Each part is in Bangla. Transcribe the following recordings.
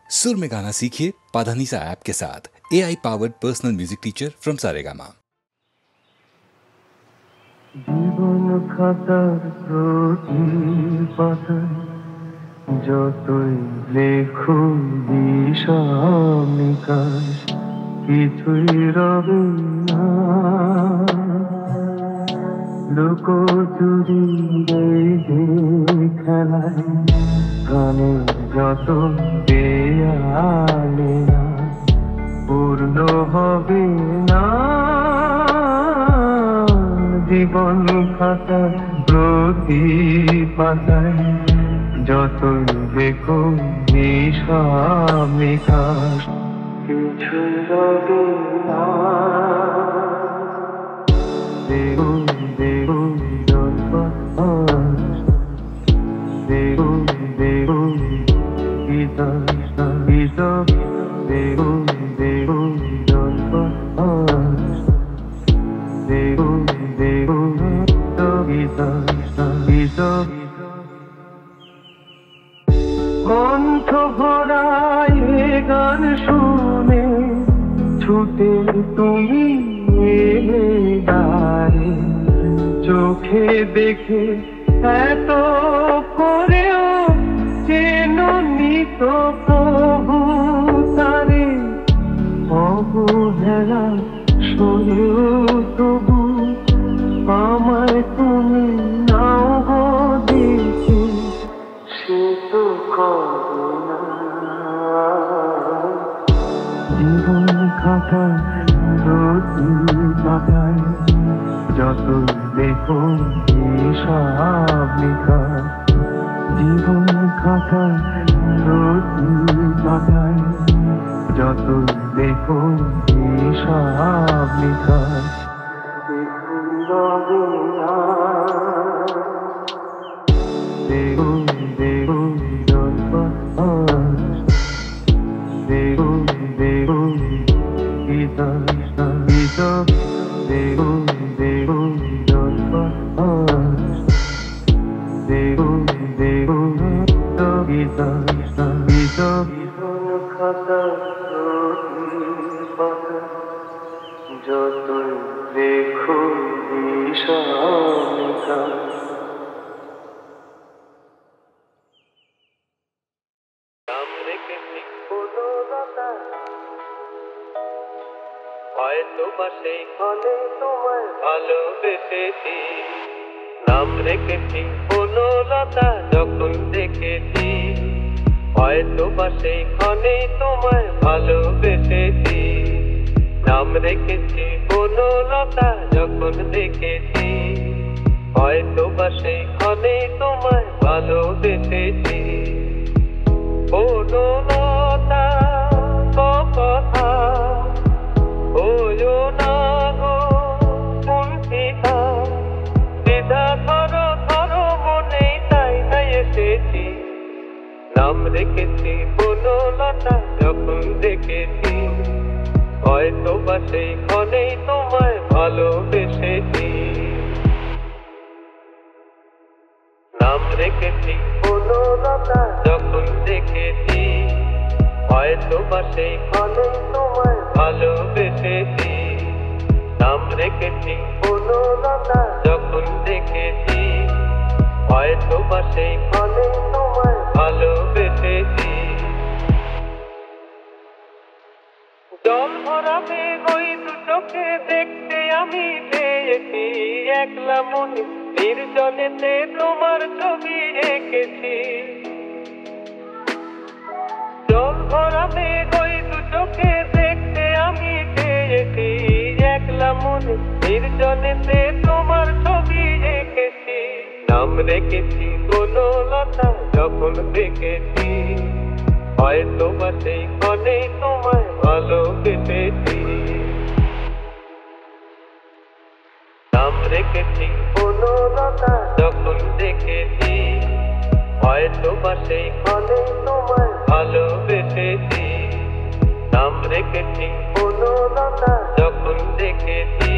सुर में गाना सीखिए पाधानीसा ऐप के साथ। AI powered personal music teacher from Saregama. জীবন খাতার প্রতি পাতায় যতই লেখো বিষম নিকাশ কিছুই রবে না। লুকোচুরি রেখে খেলায় প্রাণের যত দেয়ালে না পূর্ণ হবে না। জীবন খাতার প্রতি পাতায় যতই দেখো হিসাব নিকাশ কিছু রবে না। দেখো দেখো দেখো দেখো ইতিহাস হিসাব দেখো দেখো দেখো দেখো কণ্ঠ ভরায় গান শুনে ছুটে তুমি এলে দ্বারে চোখে দেখে এত করেও যেন নিত প্রভু তারে অবহেলা শোনেও তবু আমায় তুমি নাও গো দেখে সে তো করে না। জীবন খাতা প্রতি পাতায় যত দেখো হিসাব নিকাশ জীবন খাতা প্রতি পাতায় যত দেখো হিসাব নিকাশ দেখো দেখো দেখো দেখো ইতিহাস দেখো দেখো দেখো দেখো ইতিহাস খাতা যতই দেখো বিষমিকা নাম রেখেছি কোনলতা হয়তো বা সেইখানে তোমায় ভালোবেসেছি। নাম রেখেছি কোনলতা যখন দেখেছি হয়তো বা সেইখানে তোমায় ভালোবেসেছি। নাম রেখেছি বনলতা যখন দেখেছি হয়তো বা সেইখানে তোমায় ভালোবেসেছি। বনলতা কথা হইও না গো কুণ্ঠিতা দ্বিধা ধরো ধরো মনেই তাই না এসেছি। নাম রেখেছি বনলতা যখন দেখেছি হয়তো বা সেইখানেই তোমায় ভালোবেসেছি। নাম রেখেছি বনলতা যখন দেখেছি হয়তো বা সেইখানেই তোমায় ভালোবেসেছি। নাম রেখেছি বনলতা যখন দেখেছি হয়তো বা সেইখানেই তোমায় ভালোবেসেছি। জল ভরা মেঘ ওই দু চোখে দেখতে আমি পেয়েছি একলা মনে নির্জনেতে তোমার ছবি এঁকেছি। জল ভরা মেঘ ওই দু চোখে দেখতে আমি পেয়েছি একলা মনে নির্জনেতে তোমার ছবি এঁকেছি। নাম রেখেছি বনলতা যখন দেখেছি হয়তো বা সেইখানেই তোমায় ভালোবেসেছি। নাম রেখেছি বনলতা যখন দেখেছি হয়তো বা সেইখানেই তোমায় ভালোবেসেছি। নাম রেখেছি বনলতা যখন দেখেছি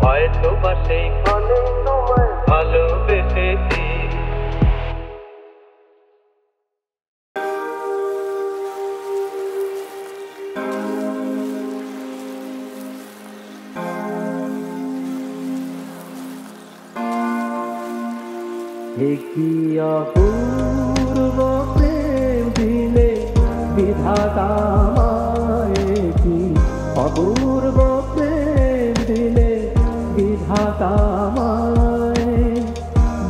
হয়তো বা সেইখানেই তোমায় ভালোবেসেছি। কি অপূর্ব প্রেম দিলে বিধাতা আমায়, কি অপূর্ব প্রেম দিলে বিধাতা আমায়।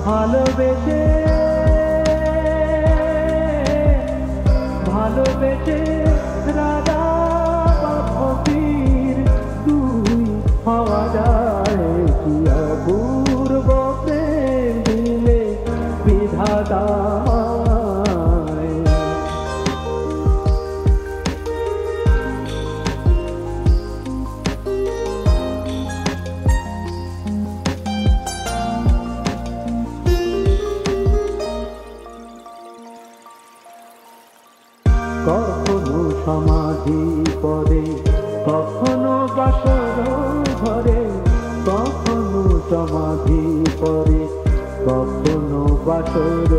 ভালোবেসে ভালোবেসে রাজা বা ফকির তুই হওয়া যায়, কি অপূর্ব প্রেম দিলে বিধাতা আমায়। কখনো সমাধি পড়ে, কখনো বাসর ঘরে, কখনো সমাধি পড়ে, কখনো বাসর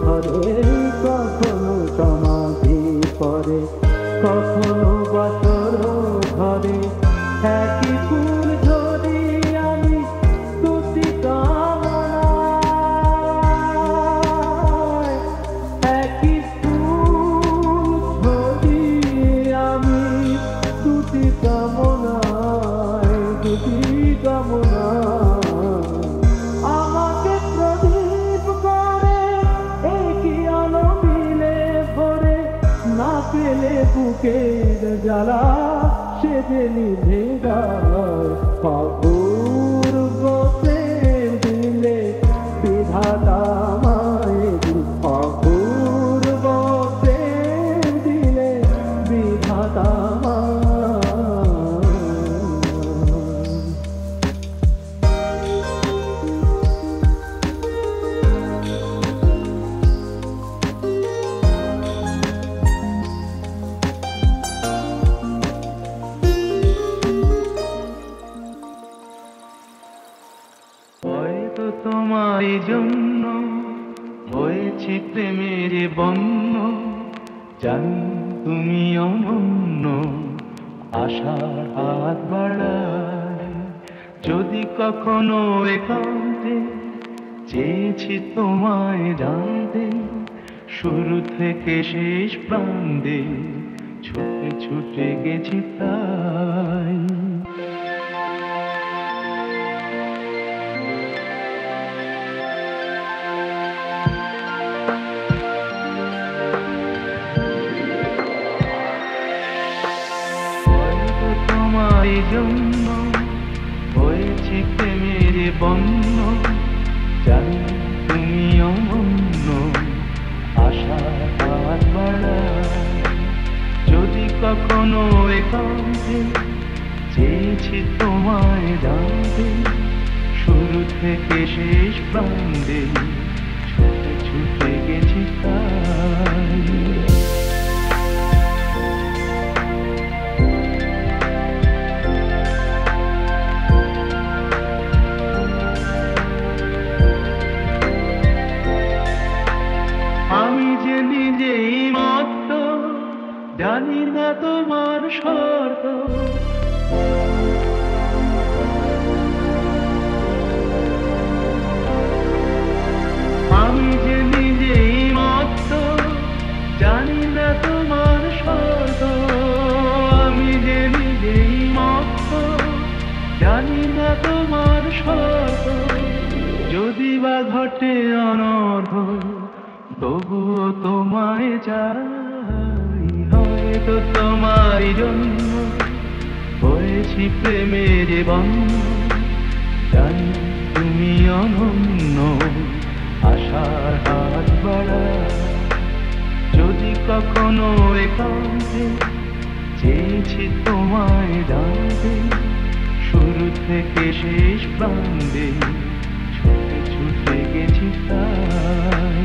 ঘরে, কখনো সমাধি পড়ে, কখনো বাসর ঘরে। একই ফুল ধরি আমি তুতি কামনায়, একই ফুল ধরি আমি তুতি কামনায়, তুতি কামনায়। আমাকে প্রদীপ করে একই আলো মিলে ভরে, না পেলে বুকের জ্বালা সেজে নিভে যায়। অপূর্ব প্রেম দিলে বিধাতা আমায়, অপূর্ব প্রেম দিলে বিধাতা আমায়। হয়তো তোমারই জন্য হয়েছি প্রেমের বন্য, জানি তুমি অনন্য, আশার হাত বাড়ায়। যদি কখনো একান্তে চেয়েছি তোমায় জানতে, শুরু থেকে শেষ প্রান্তে ছুটে ছুটে গেছি তাই। তোমারই জন্য হয়েছি প্রেমের বন্য, জানি তুমি অনন্য, আশার হাত বাড়ায়। যদি কখনো একান্তে চেয়েছি তোমায় জানতে, শুরু থেকে শেষ প্রান্তে ছুটে ছুটে গেছি তাই। আমি যে নিজেই মত্ত, জানি না তোমার শর্ত। আমি যে নিজেই মত্ত, জানি না তোমার শর্ত। আমি যে নিজেই মত্ত, জানি না তোমার শর্ত। যদি বা ঘটে অনর্থ, তবুও তোমায় চাই। হয়তো তোমারই জন্য হয়েছি প্রেমের বন্য, জানি তুমি অনন্য, আশার হাত বাড়ায়। যদি কখনো একান্তে চেয়েছি তোমায় জানতে, শুরু থেকে শেষ প্রান্তে ছুটে ছুটে গেছি তাই।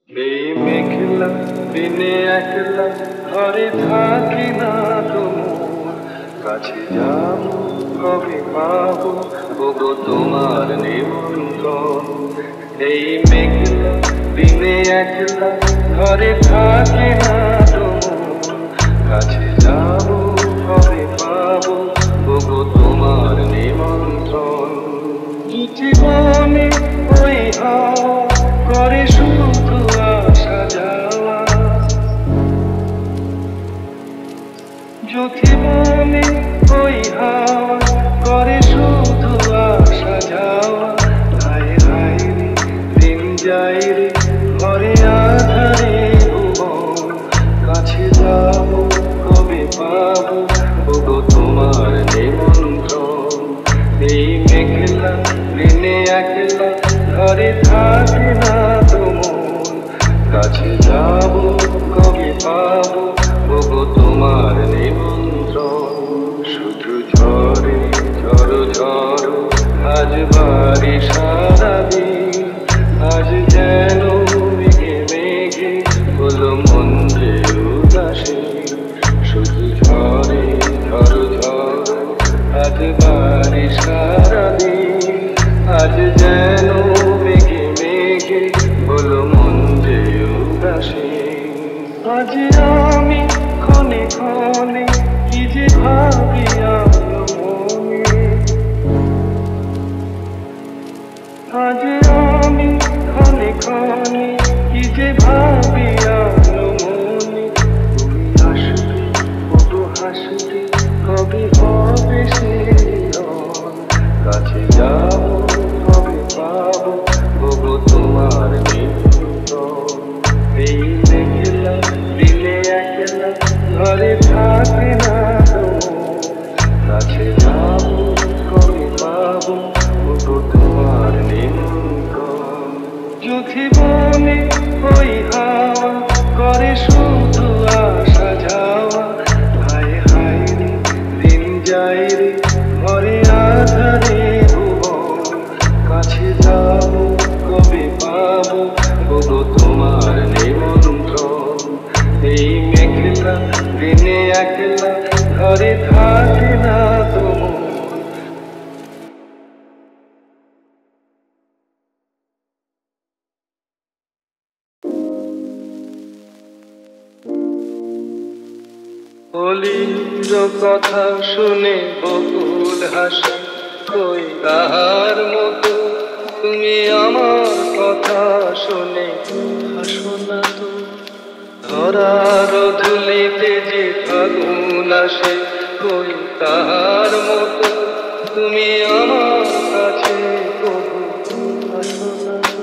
এই মেঘলা দিনে একলা ঘরে থাকি না তোমার কাছে যাবো কবে পাবো ওগো তোমার নিমন্ত্রণ। এই মেঘলা দিনে একলা ঘরে থাকি না তোমার কাছে যাবো কবে পাবো ওগো তোমার নিমন্ত্রণ। জীবনে ওই হাওয়া করে শুধু আসা যাওয়া, জীবনে ওই হাওয়া করে শুধু আসা যাওয়া। হায় হায় রে দিন যায় রে ঘরে আধারে ভুবন কাছে যাবো কবে পাবো ওগো তোমার নিমন্ত্রণ। এই মেঘলা দিনে একলা ঘরে থাকে না তোমার কাছে যাবো কবে পাবো ওগো তোমার নিমন্ত্রণ। শুধু ঝরে ঝড়ো ঝড়ো আজ বাড়ি সারাদিন, আজ যেন মেঘে মেঘে হলো মন যে উদাসী। শুধু ঝরে ঝড়ো ঝড়ো আজ বাড়ি সারাদিন, আজ যেন মেঘে মেঘে হলো মন যে উদাসী। আজ আমি ক্ষণে ক্ষণে কি যে ভাবি আমার মনে, আজ আমি ক্ষণে ক্ষণে কি যে ভাবি আমার মনে। তুমি আসবে কত হাসবে কবে হবে সে কাছে যাবো কবে পাবো ওগো তোমার নিমন্ত্রণ। এই মেঘলা দিনে একলা ঘরে থাকে না তোমার কাছে যাবো কবে পাবো ওগো তোমার নিমন্ত্রণ। জীবনে ওই হাওয়া করে শুধু আসা যাওয়া, হায় হায় রে দিন যায় রে ঘরে আধারে ভুবন কাছে যাবো কবে পাবো ওগো তোমার নিমন্ত্রণ। এই মেঘলা দিনে একলা ঘরে থাকে না তোমার। অলির কথা শুনে বকুল হাসে, কই তাহার মতো তুমি আমার কথা শুনে হাসো না তো। ধরার ধুলিতে যে ফাগুন আসে, কই তাহার মতো তুমি আমার কাছে কবু হাসো না তো।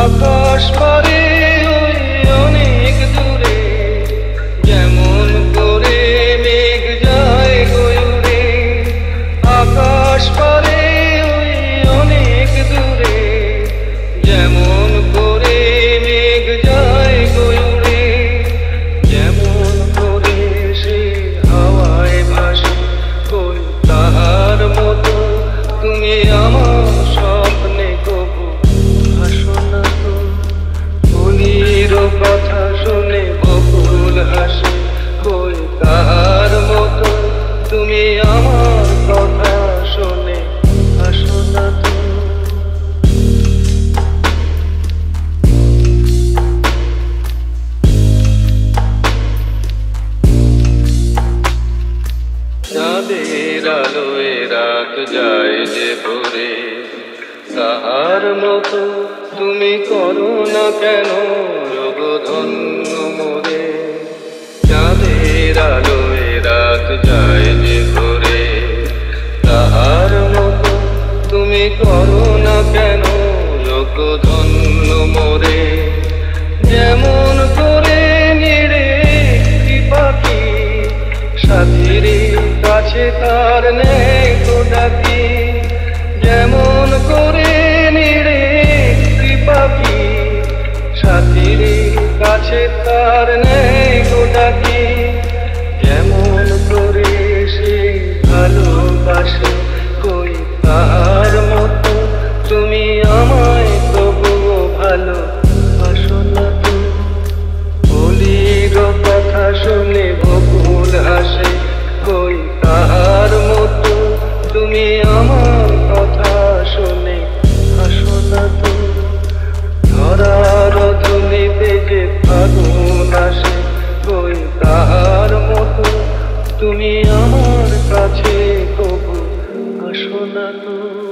আকাশ পারে ওই অনেক দূরে, যেমন করে মেঘ যায় গয়ুরে। আকাশ পারে ওই অনেক দূরে, যেমন করে মেঘ যায় গয়ুরে। যেমন করে সে হাওয়ায় ভাসে, কই তাহার মতো তুমি আমার স্বপ্নে কবু হাসো না তো। অলির কথা শুনে বকুল হাসে, কই তাহার মতো তুমি আমার কথা শুনে হাসো না তো। চাঁদের আলোয় রাত যায় যে ভোরে, তাহার মতো তুমি করো না কেন ওগো ধন্য মোরে। চাঁদের আলোয় রাত যায় যে ভোরে, তাহার মতো তুমি করো না কেন ওগো ধন্য মোরে। যেমন করে নিড়ে একটি পাখি সাথীর কাছে তার নেই তো ডাকি। যেমন করে নিড়ে একটি পাখি সাথীর কাছে তার নেই তো ডাকি। যেমন আমার কাছে কবু আসো না তো।